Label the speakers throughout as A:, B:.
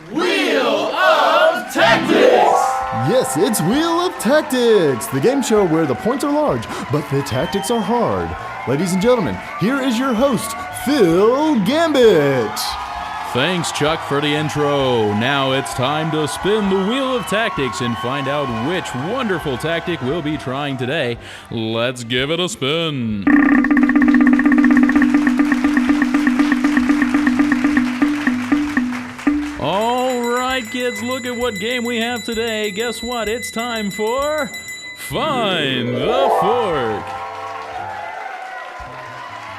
A: Wheel of Tactics!
B: Yes, it's Wheel of Tactics, the game show where the points are large, but the tactics are hard. Ladies and gentlemen, here is your host, Phil Gambit.
C: Thanks, Chuck, for the intro. Now it's time to spin the Wheel of Tactics and find out which wonderful tactic we'll be trying today. Let's give it a spin. All right, kids, look at what game we have today. Guess what? It's time for Find the Fork.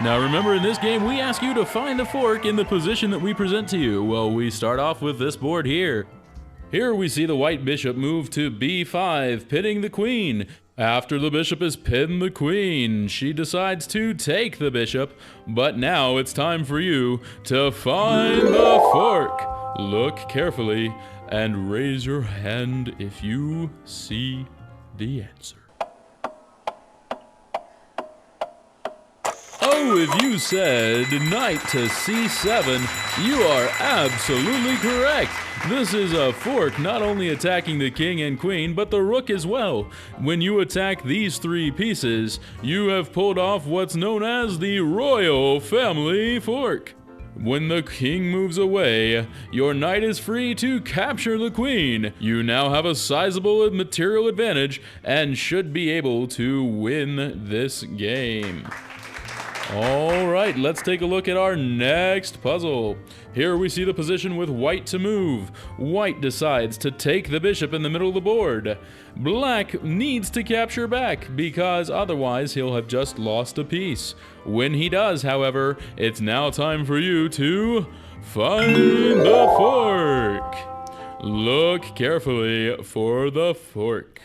C: Now remember, in this game, we ask you to find the fork in the position that we present to you. Well, we start off with this board here. Here we see the white bishop move to b5, pinning the queen. After the bishop has pinned the queen, she decides to take the bishop, but now it's time for you to find the fork. Look carefully and raise your hand if you see the answer. Oh, if you said knight to c7, you are absolutely correct. This is a fork not only attacking the king and queen, but the rook as well. When you attack these three pieces, you have pulled off what's known as the royal family fork. When the king moves away, your knight is free to capture the queen. You now have a sizable material advantage and should be able to win this game. All right, let's take a look at our next puzzle. Here we see the position with white to move. White decides to take the bishop in the middle of the board. Black needs to capture back because otherwise he'll have just lost a piece. When he does, however, it's now time for you to find the fork. Look carefully for the fork.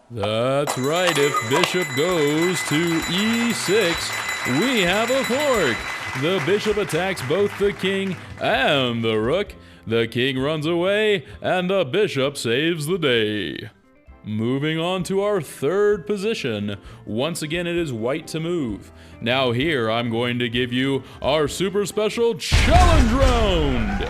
C: That's right, if bishop goes to e6, we have a fork. The bishop attacks both the king and the rook. The king runs away, and the bishop saves the day. Moving on to our third position. Once again, it is white to move. Now here, I'm going to give you our super special challenge round.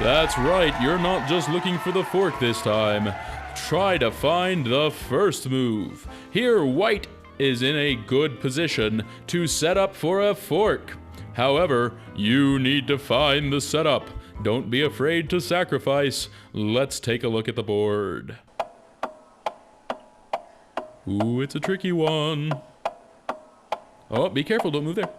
C: That's right, you're not just looking for the fork this time. Try to find the first move. Here, white is in a good position to set up for a fork. However, you need to find the setup. Don't be afraid to sacrifice. Let's take a look at the board. Ooh, it's a tricky one. Oh, be careful, don't move there.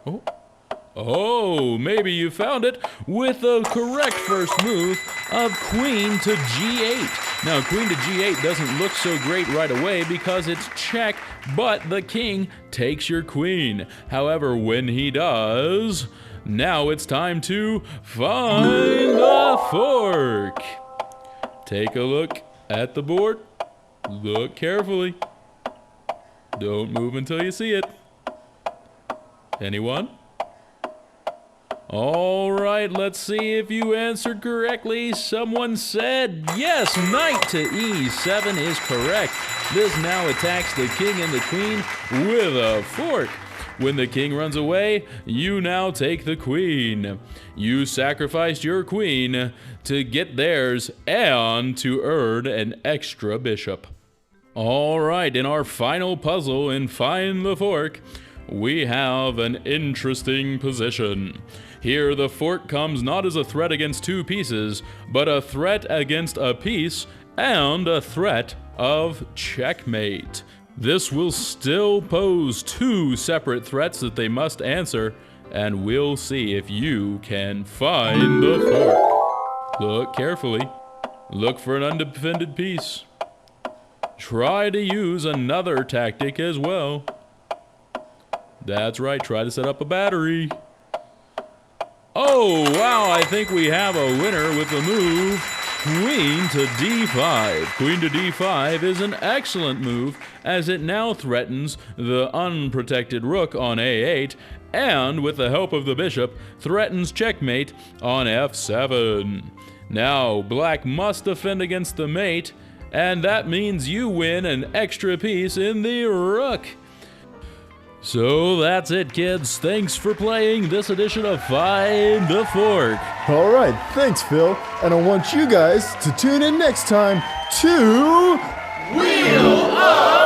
C: Oh, maybe you found it with the correct first move of queen to g8. Now, queen to g8 doesn't look so great right away because it's check, but the king takes your queen. However, when he does, now it's time to find the fork. Take a look at the board. Look carefully. Don't move until you see it. Anyone? All right, let's see if you answered correctly. Someone said yes, knight to e7 is correct. This now attacks the king and the queen with a fork. When the king runs away, you now take the queen. You sacrificed your queen to get theirs and to earn an extra bishop. All right, in our final puzzle in Find the Fork, we have an interesting position. Here, the fork comes not as a threat against two pieces, but a threat against a piece and a threat of checkmate. This will still pose two separate threats that they must answer, and we'll see if you can find the fork. Look carefully. Look for an undefended piece. Try to use another tactic as well. That's right, try to set up a battery. Oh, wow, I think we have a winner with the move queen to d5. Queen to d5 is an excellent move as it now threatens the unprotected rook on a8 and, with the help of the bishop, threatens checkmate on f7. Now, black must defend against the mate, and that means you win an extra piece in the rook. So that's it, kids. Thanks for playing this edition of Find the Fork.
B: All right, thanks, Phil. And I want you guys to tune in next time to
A: Wheel of